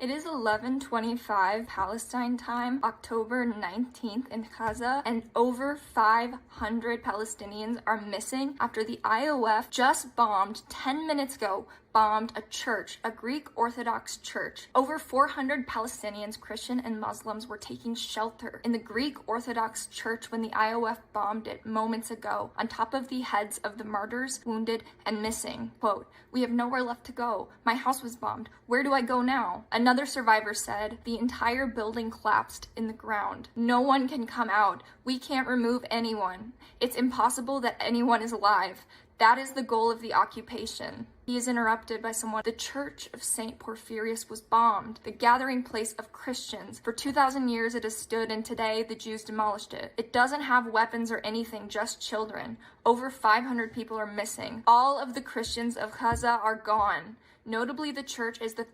It is 11:25 Palestine time, October 19th in Gaza, and over 500 Palestinians are missing after the IOF just bombed 10 minutes ago, bombed a church, a Greek Orthodox church. Over 400 Palestinians, Christian and Muslims, were taking shelter in the Greek Orthodox church when the IOF bombed it moments ago, on top of the heads of the martyrs, wounded, and missing. Quote, "We have nowhere left to go. My house was bombed. Where do I go now?" Another survivor said, "The entire building collapsed in the ground. No one can come out. We can't remove anyone. It's impossible that anyone is alive. That is the goal of the occupation." He is interrupted by someone. The Church of St. Porphyrius was bombed, the gathering place of Christians. For 2,000 years it has stood, and today the Jews demolished it. It doesn't have weapons or anything, just children. Over 500 people are missing. All of the Christians of Gaza are gone. Notably, the church is the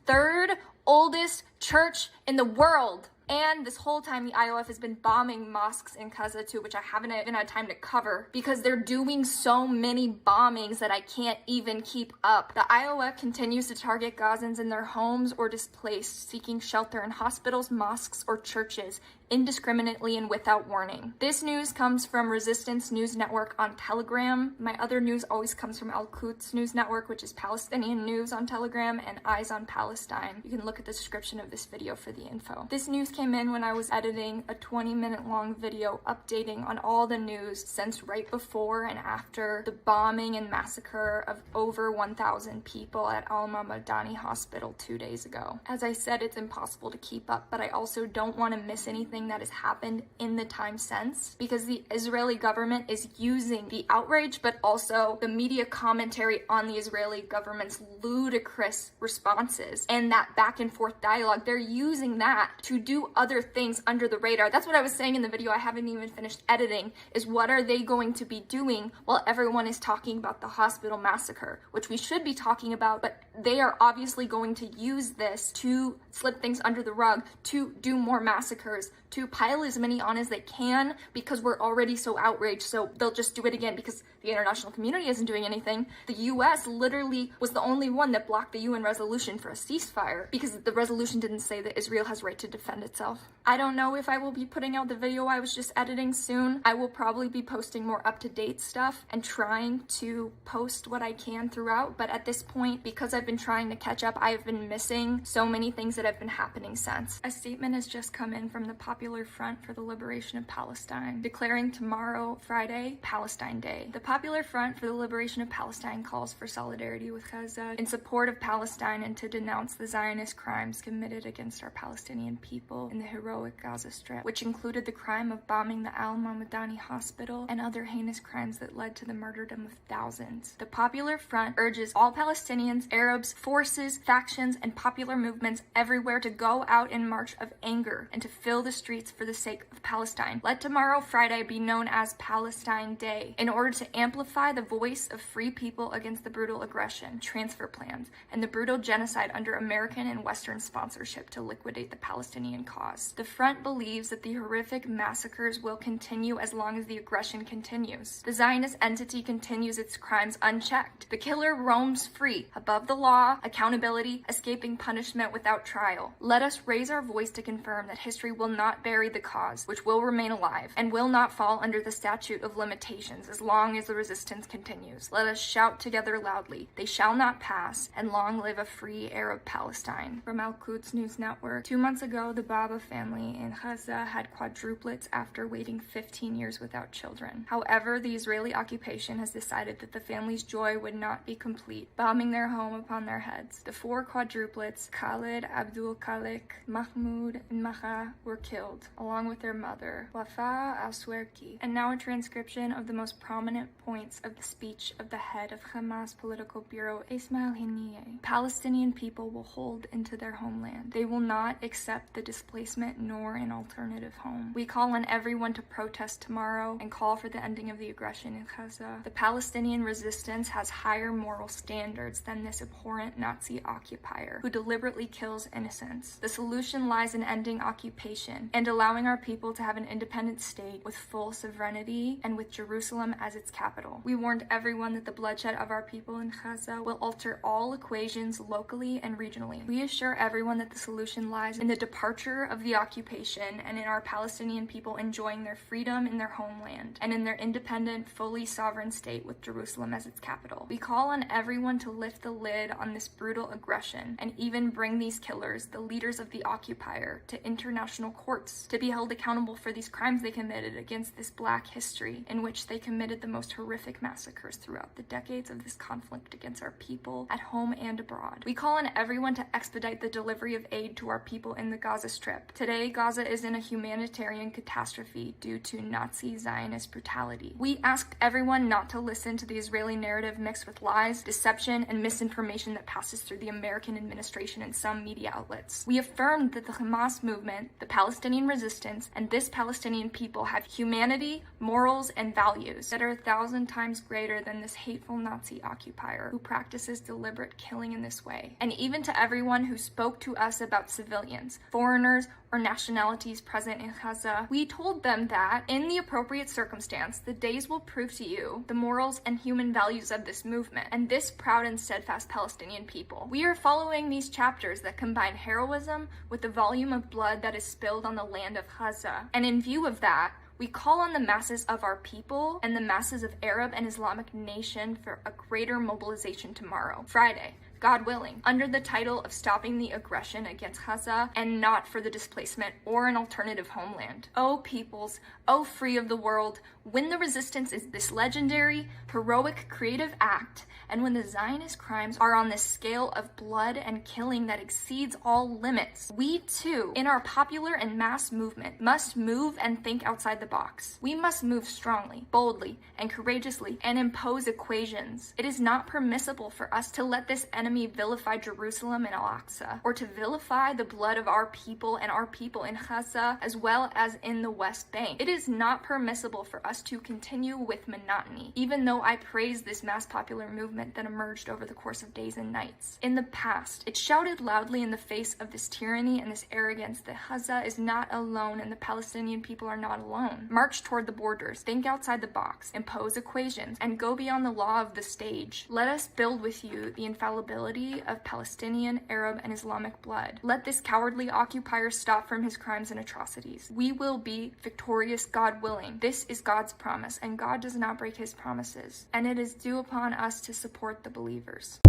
third oldest church in the world. And this whole time, the IOF has been bombing mosques in Gaza too, which I haven't even had time to cover because they're doing so many bombings that I can't even keep up. The IOF continues to target Gazans in their homes or displaced, seeking shelter in hospitals, mosques, or churches, indiscriminately and without warning. This news comes from Resistance News Network on Telegram. My other news always comes from Al-Quds News Network, which is Palestinian news on Telegram, and Eyes on Palestine. You can look at the description of this video for the info. This news came in when I was editing a 20-minute long video updating on all the news since right before and after the bombing and massacre of over 1,000 people at Al-Madani Hospital 2 days ago. As I said, it's impossible to keep up, but I also don't want to miss anything that has happened in the time since, because the Israeli government is using the outrage but also the media commentary on the Israeli government's ludicrous responses and that back and forth dialogue. They're using that to do other things under the radar. That's what I was saying in the video I haven't even finished editing, is what are they going to be doing while everyone is talking about the hospital massacre, which we should be talking about, but they are obviously going to use this to slip things under the rug, to do more massacres, to pile as many on as they can because we're already so outraged, so they'll just do it again because the international community isn't doing anything. The US literally was the only one that blocked the UN resolution for a ceasefire because the resolution didn't say that Israel has right to defend itself. I don't know if I will be putting out the video I was just editing soon. I will probably be posting more up-to-date stuff and trying to post what I can throughout, but at this point, because I've been trying to catch up, I have been missing so many things that have been happening since. A statement has just come in from the Popular Front for the Liberation of Palestine, declaring tomorrow, Friday, Palestine Day. The Popular Front for the Liberation of Palestine calls for solidarity with Gaza in support of Palestine and to denounce the Zionist crimes committed against our Palestinian people in the heroic Gaza Strip, which included the crime of bombing the Al-Madani Hospital and other heinous crimes that led to the martyrdom of thousands. The Popular Front urges all Palestinians, Arabs, forces, factions, and popular movements everywhere to go out in march of anger and to fill the streets for the sake of Palestine. Let tomorrow, Friday, be known as Palestine Day in order to amplify the voice of free people against the brutal aggression, transfer plans, and the brutal genocide under American and Western sponsorship to liquidate the Palestinian cause. The Front believes that the horrific massacres will continue as long as the aggression continues. The Zionist entity continues its crimes unchecked. The killer roams free, above the law, accountability, escaping punishment without trial. Let us raise our voice to confirm that history will not bury the cause, which will remain alive, and will not fall under the statute of limitations as long as the resistance continues. Let us shout together loudly, "They shall not pass, and long live a free Arab Palestine." From Al-Quds News Network. 2 months ago, the Baba family in Gaza had quadruplets after waiting 15 years without children. However, the Israeli occupation has decided that the family's joy would not be complete, bombing their home upon their heads. The 4 quadruplets, Khaled, Abdul Khalik, Mahmoud, and Maha, were killed, along with their mother, Wafa al-Swerki. And now a transcription of the most prominent points of the speech of the head of Hamas political bureau, Ismail Haniyeh. Palestinian people will hold into their homeland. They will not accept the displacement displacement nor an alternative home. We call on everyone to protest tomorrow and call for the ending of the aggression in Gaza. The Palestinian resistance has higher moral standards than this abhorrent Nazi occupier who deliberately kills innocents. The solution lies in ending occupation and allowing our people to have an independent state with full sovereignty and with Jerusalem as its capital. We warned everyone that the bloodshed of our people in Gaza will alter all equations locally and regionally. We assure everyone that the solution lies in the departure of the occupation and in our Palestinian people enjoying their freedom in their homeland and in their independent, fully sovereign state with Jerusalem as its capital. We call on everyone to lift the lid on this brutal aggression and even bring these killers, the leaders of the occupier, to international courts to be held accountable for these crimes they committed against this Black history in which they committed the most horrific massacres throughout the decades of this conflict against our people at home and abroad. We call on everyone to expedite the delivery of aid to our people in the Gaza Strip. Today, Gaza is in a humanitarian catastrophe due to Nazi Zionist brutality. We asked everyone not to listen to the Israeli narrative mixed with lies, deception, and misinformation that passes through the American administration and some media outlets. We affirmed that the Hamas movement, the Palestinian resistance, and this Palestinian people have humanity, morals, and values that are 1,000 times greater than this hateful Nazi occupier who practices deliberate killing in this way. And even to everyone who spoke to us about civilians, foreigners, or nationalities present in Gaza, we told them that, in the appropriate circumstance, the days will prove to you the morals and human values of this movement and this proud and steadfast Palestinian people. We are following these chapters that combine heroism with the volume of blood that is spilled on the land of Gaza. And in view of that, we call on the masses of our people and the masses of Arab and Islamic nation for a greater mobilization tomorrow, Friday, God willing, under the title of stopping the aggression against Gaza and not for the displacement or an alternative homeland. O peoples, O free of the world, when the resistance is this legendary, heroic, creative act, and when the Zionist crimes are on this scale of blood and killing that exceeds all limits, we too, in our popular and mass movement, must move and think outside the box. We must move strongly, boldly, and courageously and impose equations. It is not permissible for us to let this enemy vilify Jerusalem and Al-Aqsa, or to vilify the blood of our people and our people in Gaza as well as in the West Bank. It is not permissible for us to continue with monotony, even though I praise this mass popular movement that emerged over the course of days and nights. In the past, it shouted loudly in the face of this tyranny and this arrogance that Gaza is not alone and the Palestinian people are not alone. March toward the borders, think outside the box, impose equations, and go beyond the law of the stage. Let us build with you the infallibility of Palestinian, Arab, and Islamic blood. Let this cowardly occupier stop from his crimes and atrocities. We will be victorious, God willing. This is God's promise, and God does not break his promises. And it is due upon us to support the believers.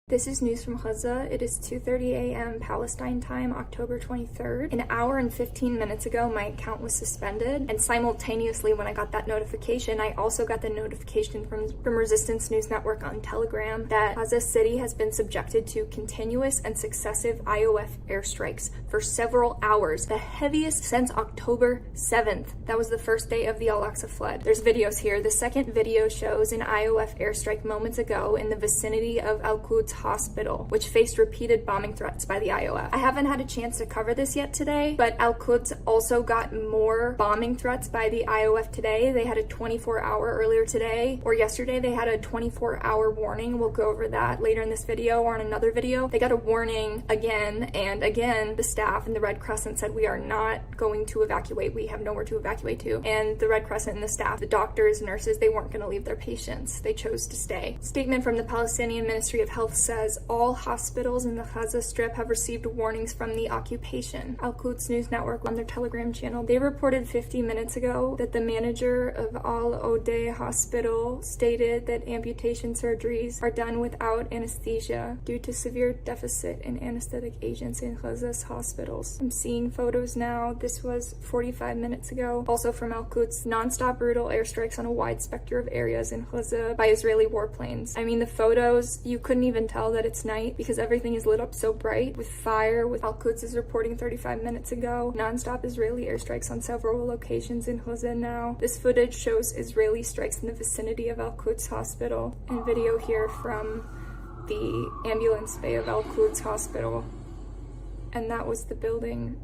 This is news from Gaza. It is 2:30 a.m. Palestine time, October 23rd. An hour and 15 minutes ago, my account was suspended, and simultaneously when I got that notification, I also got the notification from Resistance News Network on Telegram that Gaza City has been subjected to continuous and successive IOF airstrikes for several hours, the heaviest since October 7th. That was the first day of the Al-Aqsa flood. There's videos here. The second video shows an IOF airstrike moments ago in the vicinity of Al-Quds Hospital, which faced repeated bombing threats by the IOF. I haven't had a chance to cover this yet today, but Al-Quds also got more bombing threats by the IOF today. They had a 24-hour earlier today, or yesterday they had a 24-hour warning. We'll go over that later in this video or in another video. They got a warning again and again. The staff and the Red Crescent said we are not going to evacuate. We have nowhere to evacuate to. And the Red Crescent and the staff, the doctors, nurses, they weren't going to leave their patients. They chose to stay. Statement from the Palestinian Ministry of Health says all hospitals in the Gaza Strip have received warnings from the occupation. Al-Quds News Network on their Telegram channel, they reported 50 minutes ago that the manager of Al-Odeh Hospital stated that amputation surgeries are done without anesthesia due to severe deficit in anesthetic agents in Gaza's hospitals. I'm seeing photos now. This was 45 minutes ago. Also from Al-Quds, non-stop brutal airstrikes on a wide spectrum of areas in Gaza by Israeli warplanes. I mean, the photos, you couldn't even tell that it's night because everything is lit up so bright with fire. With Al-Quds is reporting 35 minutes ago non-stop Israeli airstrikes on several locations in Gaza now. This footage shows Israeli strikes in the vicinity of Al-Quds Hospital, and video here from the ambulance bay of Al Quds Hospital, and that was the building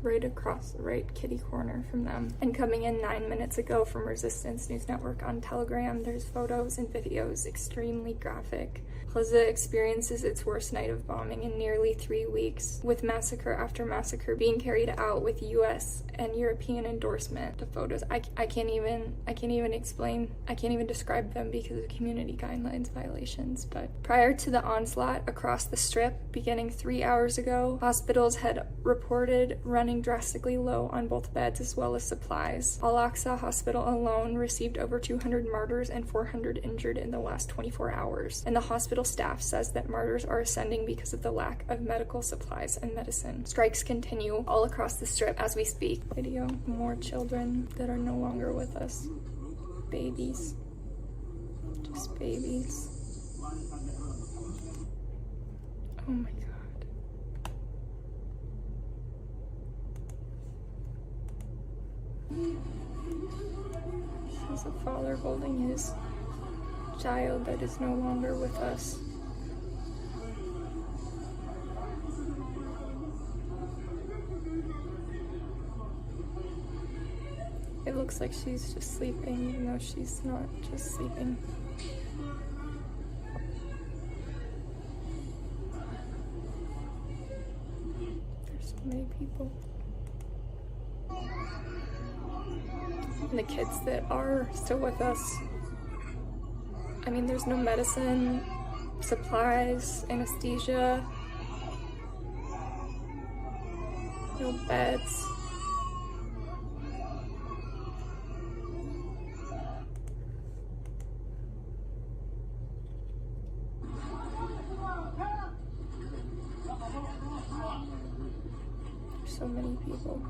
right across, right kitty corner from them. And coming in 9 minutes ago from Resistance News Network on Telegram, there's photos and videos, extremely graphic. Gaza experiences its worst night of bombing in nearly 3 weeks, with massacre after massacre being carried out with US and European endorsement. The photos, I can't even explain, I can't even describe them because of community guidelines violations. But prior to the onslaught across the strip, beginning 3 hours ago, hospitals had reported running drastically low on both beds as well as supplies. Al-Aqsa Hospital alone received over 200 martyrs and 400 injured in the last 24 hours. And the hospital staff says that martyrs are ascending because of the lack of medical supplies and medicine. Strikes continue all across the strip as we speak. Video, more children that are no longer with us. Babies. Just babies. Oh my God. There's a father holding his child that is no longer with us. It looks like she's just sleeping, even though she's not just sleeping. There's so many people. And the kids that are still with us, I mean, there's no medicine, supplies, anesthesia, no beds. There's so many people.